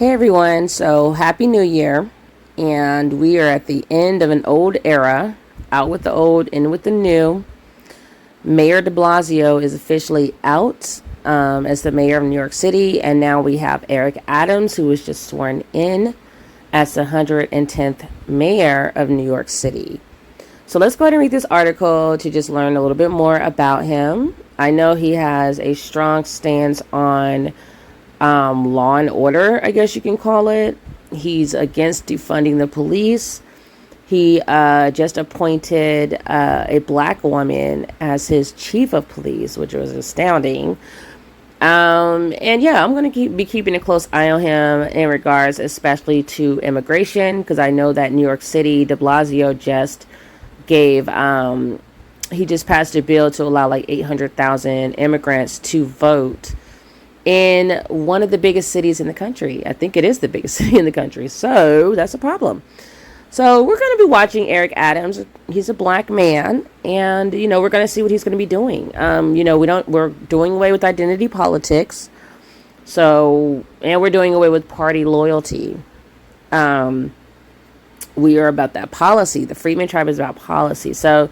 Hey everyone, so happy new year. And we are at the end of an old era, out with the old, in with the new. Mayor de Blasio is officially out as the mayor of New York City, and now we have Eric Adams, who was just sworn in as the 110th mayor of New York City. So let's go ahead and read this article to just learn a little bit more about him. I know he has a strong stance on law and order, I guess you can call it. He's against defunding the police. He just appointed a black woman as his chief of police, which was astounding. And yeah, I'm going to be keeping a close eye on him in regards especially to immigration, because I know that New York City, de Blasio just gave, he just passed a bill to allow like 800,000 immigrants to vote in one of the biggest cities in the country. I think it is the biggest city in the country. So that's a problem. So we're going to be watching Eric Adams. He's a black man, and we're going to see what he's going to be doing. We're doing away with identity politics. So, and we're doing away with party loyalty. We are about that policy. The Freedman Tribe is about policy. So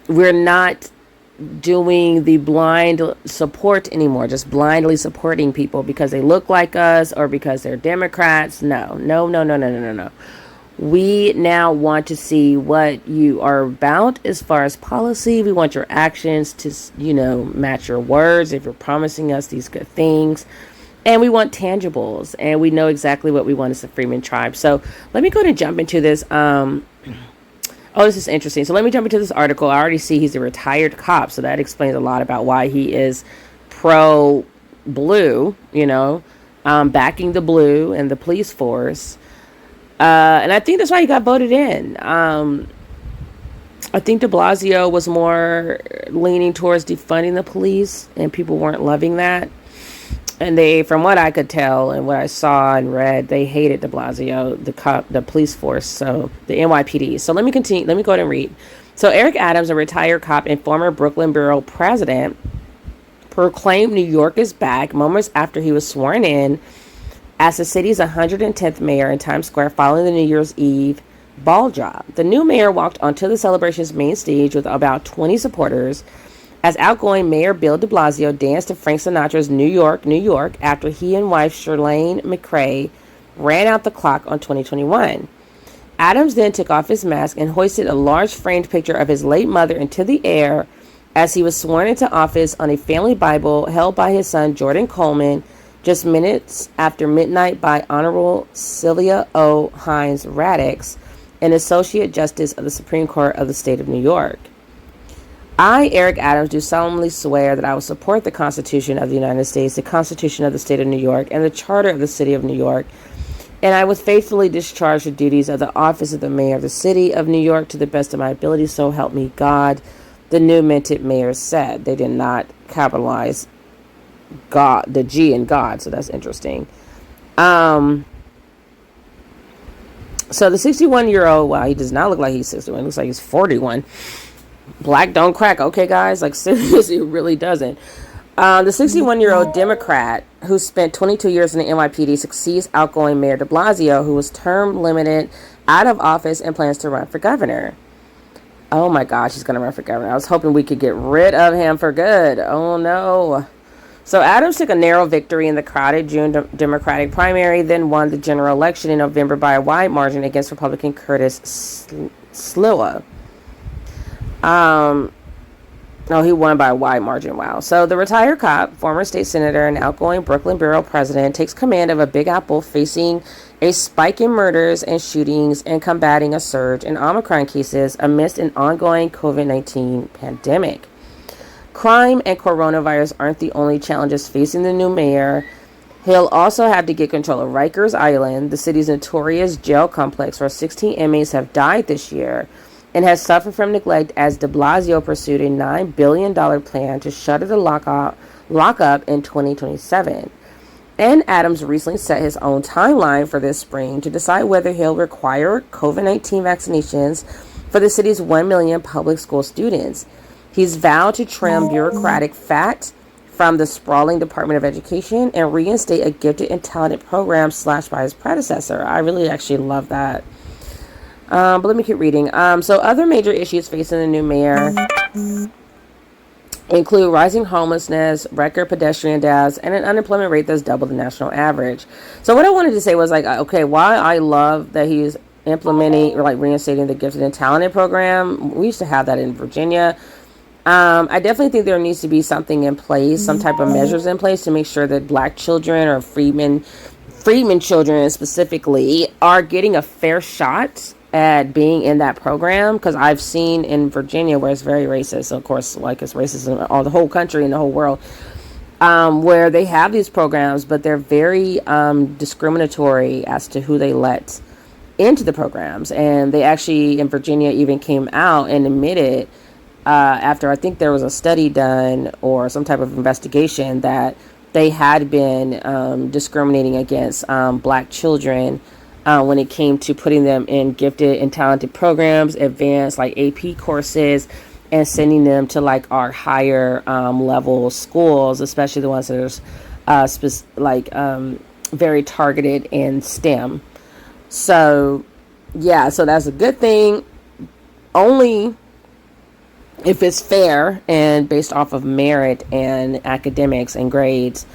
we're not doing the blind support anymore, just blindly supporting people because they look like us or because they're Democrats. No. We now want to see what you are about as far as policy. We want your actions to, match your words if you're promising us these good things. And we want tangibles, and we know exactly what we want as the Freedman Tribe. So let me go ahead and jump into this. Oh, this is interesting. So let me jump into this article. I already see he's a retired cop, so that explains a lot about why he is pro-blue, backing the blue and the police force. And I think that's why he got voted in. I think de Blasio was more leaning towards defunding the police, and people weren't loving that. And they, from what I could tell and what I saw and read, they hated de Blasio, the police force, so the NYPD. So let me continue. Let me go ahead and read. So Eric Adams, a retired cop and former Brooklyn Borough president, proclaimed New York is back moments after he was sworn in as the city's 110th mayor in Times Square following the New Year's Eve ball drop. The new mayor walked onto the celebration's main stage with about 20 supporters as outgoing Mayor Bill de Blasio danced to Frank Sinatra's New York, New York after he and wife Shirlane McCrae ran out the clock on 2021. Adams then took off his mask and hoisted a large framed picture of his late mother into the air as he was sworn into office on a family Bible held by his son Jordan Coleman just minutes after midnight by Honorable Sylvia O. Hines Radix, an Associate Justice of the Supreme Court of the State of New York. I, Eric Adams, do solemnly swear that I will support the Constitution of the United States, the Constitution of the State of New York, and the Charter of the City of New York, and I will faithfully discharge the duties of the office of the Mayor of the City of New York to the best of my ability, so help me God, the new minted mayor said. They did not capitalize God, the G in God, so that's interesting. So the 61-year-old, wow, he does not look like he's 61, he looks like he's 41. Black don't crack, okay, guys? Like, seriously, it really doesn't. The 61-year-old Democrat who spent 22 years in the NYPD succeeds outgoing Mayor de Blasio, who was term limited, out of office, and plans to run for governor. Oh, my gosh, he's going to run for governor. I was hoping we could get rid of him for good. Oh, no. So Adams took a narrow victory in the crowded June Democratic primary, then won the general election in November by a wide margin against Republican Curtis Sliwa. He won by a wide margin. Wow. So the retired cop, former state senator, and outgoing Brooklyn Borough president takes command of a Big Apple facing a spike in murders and shootings and combating a surge in Omicron cases amidst an ongoing COVID-19 pandemic. Crime and coronavirus aren't the only challenges facing the new mayor. He'll also have to get control of Rikers Island, the city's notorious jail complex where 16 inmates have died this year, and has suffered from neglect as de Blasio pursued a $9 billion plan to shutter the lockup in 2027. And Adams recently set his own timeline for this spring to decide whether he'll require COVID-19 vaccinations for the city's 1 million public school students. He's vowed to trim bureaucratic fat, from the sprawling Department of Education and reinstate a gifted and talented program slashed by his predecessor. I really actually love that. But let me keep reading. So other major issues facing the new mayor include rising homelessness, record pedestrian deaths, and an unemployment rate that's double the national average. So what I wanted to say was like, okay, why I love that he's implementing or like reinstating the gifted and talented program. We used to have that in Virginia. I definitely think there needs to be something in place, some type of measures in place to make sure that black children or freedmen children specifically are getting a fair shot at being in that program, because I've seen in Virginia where it's very racist, of course, like it's racist in all the whole country and the whole world, where they have these programs, but they're very discriminatory as to who they let into the programs. And they actually in Virginia even came out and admitted after I think there was a study done or some type of investigation that they had been discriminating against black children when it came to putting them in gifted and talented programs, advanced like AP courses, and sending them to like our higher level schools, especially the ones that are very targeted in STEM. So yeah, so that's a good thing, only if it's fair and based off of merit and academics and grades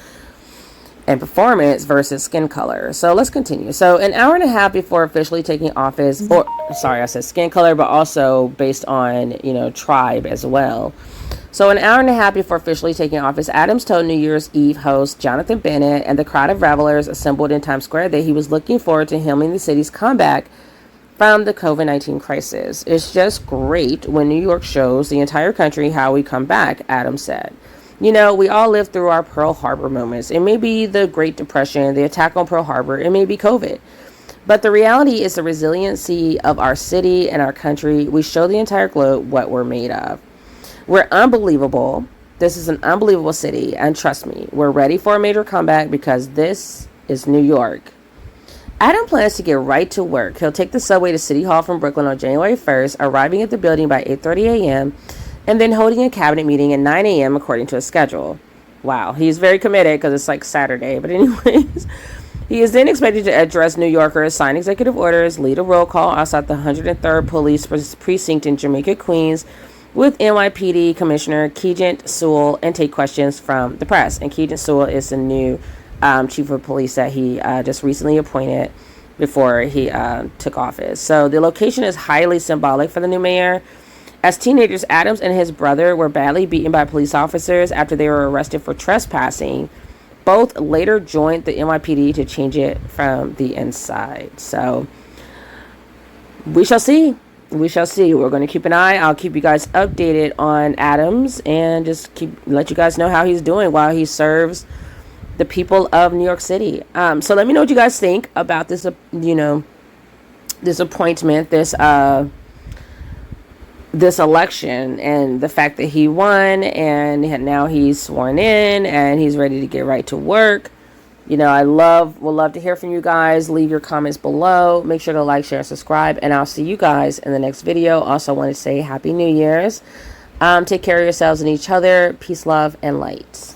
and performance versus skin color. So let's continue. So an hour and a half before officially taking office, or sorry, I said skin color, but also based on, tribe as well. So an hour and a half before officially taking office, Adams told New Year's Eve host Jonathan Bennett and the crowd of revelers assembled in Times Square that he was looking forward to helming the city's comeback from the COVID-19 crisis. It's just great when New York shows the entire country how we come back, Adams said. We all lived through our Pearl Harbor moments. It may be the Great Depression, the attack on Pearl Harbor, it may be COVID. But the reality is the resiliency of our city and our country. We show the entire globe what we're made of. We're unbelievable. This is an unbelievable city. And trust me, we're ready for a major comeback because this is New York. Adam plans to get right to work. He'll take the subway to City Hall from Brooklyn on January 1st, arriving at the building by 8:30 a.m., and then holding a cabinet meeting at 9 a.m. according to his schedule. Wow, he's very committed because it's like Saturday. But anyways, he is then expected to address New Yorkers, sign executive orders, lead a roll call outside the 103rd Police Precinct in Jamaica, Queens, with NYPD Commissioner Keegan Sewell, and take questions from the press. And Keegan Sewell is the new chief of police that he just recently appointed before he took office. So the location is highly symbolic for the new mayor. As teenagers, Adams and his brother were badly beaten by police officers after they were arrested for trespassing. Both later joined the NYPD to change it from the inside. So we shall see. We shall see. We're going to keep an eye. I'll keep you guys updated on Adams and just let you guys know how he's doing while he serves the people of New York City. So let me know what you guys think about this, this appointment, this election, and the fact that he won and now he's sworn in and he's ready to get right to work. Would love to hear from you guys. Leave your comments below. Make sure to like, share, subscribe, and I'll see you guys in the next video. Also want to say Happy New Year's. Take care of yourselves and each other. Peace, love, and light.